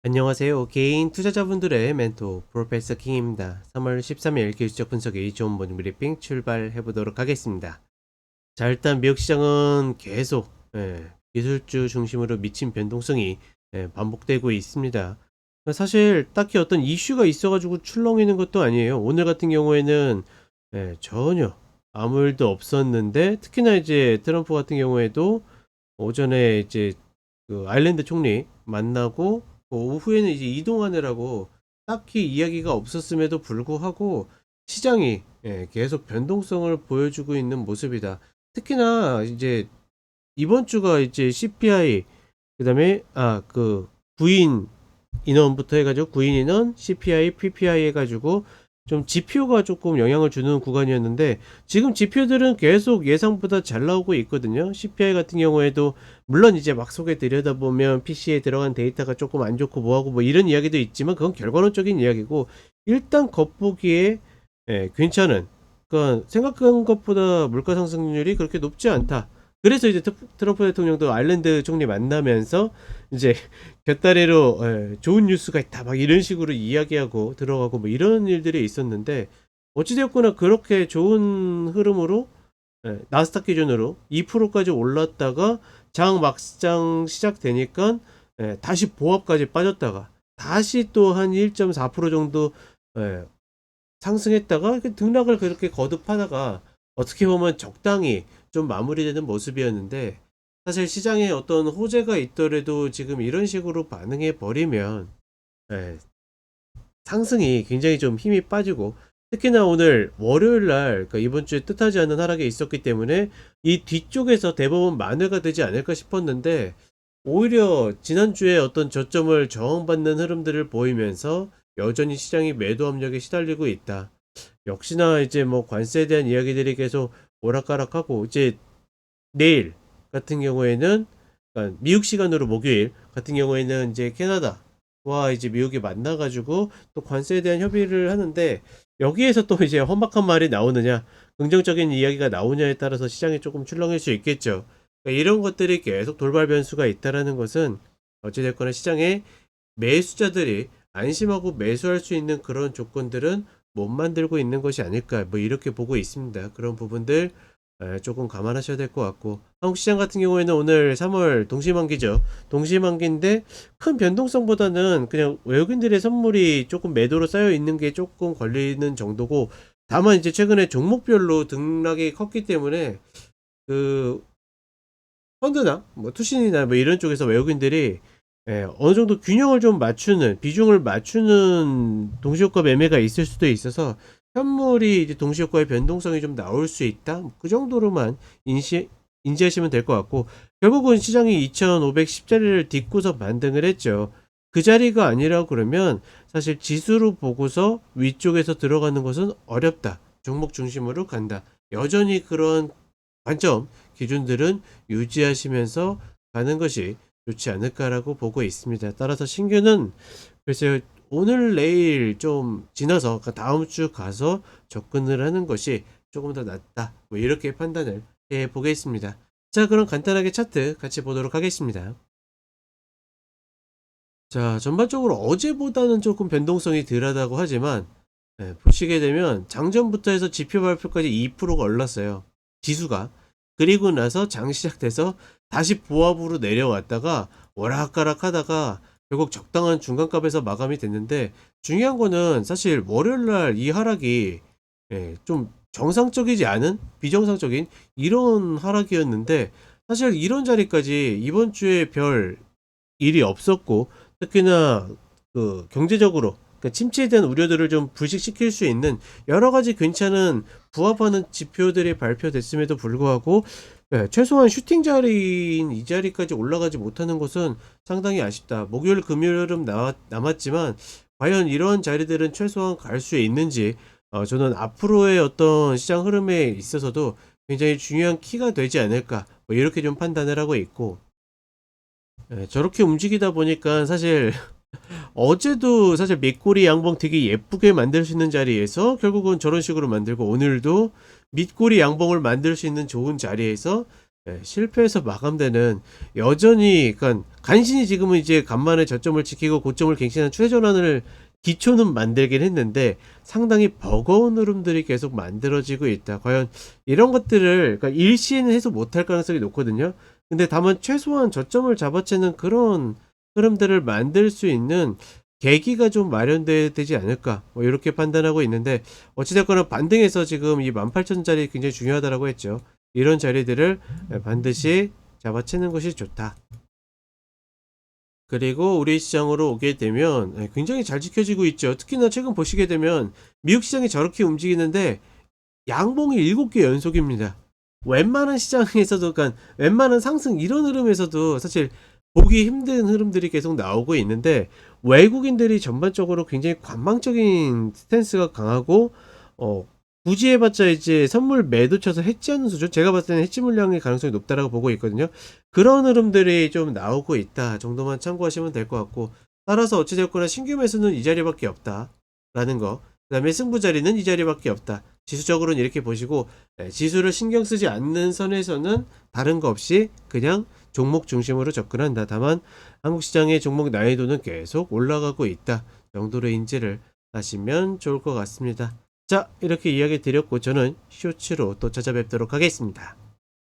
안녕하세요. 개인 투자자분들의 멘토 프로페서 킹입니다. 3월 13일 기술적 분석의 좋은 모닝 브리핑 출발해 보도록 하겠습니다. 자, 일단 미국 시장은 계속 기술주 중심으로 미친 변동성이 반복되고 있습니다. 사실 딱히 어떤 이슈가 있어가지고 출렁이는 것도 아니에요. 오늘 같은 경우에는 전혀 아무 일도 없었는데, 특히나 이제 트럼프 같은 경우에도 오전에 이제 그 아일랜드 총리 만나고 오후에는 이제 이동하느라고 딱히 이야기가 없었음에도 불구하고 시장이 계속 변동성을 보여주고 있는 모습이다. 특히나 이제 이번 주가 이제 CPI, 그다음에 그 구인 인원부터 해가지고 구인 인원, CPI, PPI 해가지고 좀 지표가 조금 영향을 주는 구간이었는데, 지금 지표들은 계속 예상보다 잘 나오고 있거든요. CPI 같은 경우에도 물론 이제 막 속에 들여다보면 PC에 들어간 데이터가 조금 안 좋고 뭐하고 뭐 이런 이야기도 있지만, 그건 결과론적인 이야기고, 일단 겉보기에 괜찮은, 그러니까 생각한 것보다 물가 상승률이 그렇게 높지 않다. 그래서 이제 트럼프 대통령도 아일랜드 총리 만나면서 이제 곁다리로 좋은 뉴스가 있다 막 이런 식으로 이야기하고 들어가고 뭐 이런 일들이 있었는데, 어찌되었거나 그렇게 좋은 흐름으로 나스닥 기준으로 2%까지 올랐다가 장 막장 시작되니까 다시 보합까지 빠졌다가 다시 또 한 1.4% 정도 상승했다가 등락을 그렇게 거듭하다가 어떻게 보면 적당히 좀 마무리되는 모습이었는데, 사실 시장에 어떤 호재가 있더라도 지금 이런 식으로 반응해 버리면 예, 상승이 굉장히 좀 힘이 빠지고, 특히나 오늘 월요일 날, 그러니까 이번 주에 뜻하지 않은 하락이 있었기 때문에 이 뒤쪽에서 대부분 만회가 되지 않을까 싶었는데, 오히려 지난주에 어떤 저점을 저항받는 흐름들을 보이면서 여전히 시장이 매도 압력에 시달리고 있다. 역시나 이제 뭐 관세에 대한 이야기들이 계속 오락가락하고, 이제 내일 같은 경우에는, 그러니까 미국 시간으로 목요일 같은 경우에는 이제 캐나다와 이제 미국이 만나가지고 또 관세에 대한 협의를 하는데, 여기에서 또 이제 험악한 말이 나오느냐, 긍정적인 이야기가 나오냐에 따라서 시장이 조금 출렁일 수 있겠죠. 그러니까 이런 것들이 계속 돌발 변수가 있다라는 것은 어찌됐거나 시장에 매수자들이 안심하고 매수할 수 있는 그런 조건들은 못 만들고 있는 것이 아닐까, 뭐 이렇게 보고 있습니다. 그런 부분들 조금 감안하셔야 될 것 같고, 한국 시장 같은 경우에는 오늘 3월 동시만기죠. 동시만기인데 큰 변동성보다는 그냥 외국인들의 선물이 조금 매도로 쌓여 있는 게 조금 걸리는 정도고, 다만 이제 최근에 종목별로 등락이 컸기 때문에 그 펀드나 뭐 투신이나 뭐 이런 쪽에서 외국인들이 어느 정도 균형을 좀 맞추는, 비중을 맞추는 동시효과 매매가 있을 수도 있어서 현물이 이제 동시효과의 변동성이 좀 나올 수 있다, 그 정도로만 인지하시면 될 것 같고, 결국은 시장이 2510자리를 딛고서 반등을 했죠. 그 자리가 아니라 그러면 사실 지수로 보고서 위쪽에서 들어가는 것은 어렵다, 종목 중심으로 간다, 여전히 그런 관점 기준들은 유지하시면서 가는 것이 좋지 않을까라고 보고 있습니다. 따라서 신규는 글쎄요, 오늘 내일 좀 지나서, 그러니까 다음 주 가서 접근을 하는 것이 조금 더 낫다, 뭐 이렇게 판단을 해 보겠습니다. 자, 그럼 간단하게 차트 같이 보도록 하겠습니다. 자, 전반적으로 어제보다는 조금 변동성이 덜하다고 하지만, 보시게 되면 장전부터 해서 지표 발표까지 2%가 올랐어요, 지수가. 그리고 나서 장 시작돼서 다시 보합으로 내려왔다가 오락가락 하다가 결국 적당한 중간값에서 마감이 됐는데, 중요한 거는 사실 월요일날 이 하락이 좀 정상적이지 않은, 비정상적인 이런 하락이었는데, 사실 이런 자리까지 이번 주에 별 일이 없었고, 특히나 그 경제적으로, 그러니까 침체에 대한 우려들을 좀 불식시킬 수 있는 여러 가지 괜찮은 부합하는 지표들이 발표됐음에도 불구하고 최소한 슈팅 자리인 이 자리까지 올라가지 못하는 것은 상당히 아쉽다. 목요일 금요일은 남았지만 과연 이런 자리들은 최소한 갈 수 있는지, 저는 앞으로의 어떤 시장 흐름에 있어서도 굉장히 중요한 키가 되지 않을까, 뭐 이렇게 좀 판단을 하고 있고, 저렇게 움직이다 보니까 사실 어제도 사실 밑꼬리 양봉 되게 예쁘게 만들 수 있는 자리에서 결국은 저런 식으로 만들고, 오늘도 밑꼬리 양봉을 만들 수 있는 좋은 자리에서 예, 실패해서 마감되는 여전히 그러니까 간신히 지금은 이제 간만에 저점을 지키고 고점을 갱신한 추세 전환을 기초는 만들긴 했는데 상당히 버거운 흐름들이 계속 만들어지고 있다. 과연 이런 것들을 그러니까 일시에는 해소 못할 가능성이 높거든요. 근데 다만 최소한 저점을 잡아채는 그런 흐름들을 만들 수 있는 계기가 좀 마련돼야 되지 않을까 뭐 이렇게 판단하고 있는데 어찌됐거나 반등해서 지금 이 18,000짜리 굉장히 중요하다라고 했죠. 이런 자리들을 반드시 잡아채는 것이 좋다. 그리고 우리 시장으로 오게 되면 굉장히 잘 지켜지고 있죠. 특히나 최근 보시게 되면 미국 시장이 저렇게 움직이는데 양봉이 7개 연속입니다. 웬만한 시장에서도 그러니까 웬만한 상승 이런 흐름에서도 사실 보기 힘든 흐름들이 계속 나오고 있는데 외국인들이 전반적으로 굉장히 관망적인 스탠스가 강하고 어 굳이 해봤자 이제 선물 매도 쳐서 해지하는 수준 제가 봤을 때는 해지 물량의 가능성이 높다라고 보고 있거든요. 그런 흐름들이 좀 나오고 있다 정도만 참고하시면 될 것 같고 따라서 어찌됐거나 신규 매수는 이 자리밖에 없다라는 거 그 다음에 승부 자리는 이 자리밖에 없다. 지수적으로는 이렇게 보시고 지수를 신경 쓰지 않는 선에서는 다른 거 없이 그냥 종목 중심으로 접근한다. 다만 한국 시장의 종목 난이도는 계속 올라가고 있다 정도로 인지를 하시면 좋을 것 같습니다. 자, 이렇게 이야기 드렸고 저는 쇼츠로 또 찾아뵙도록 하겠습니다.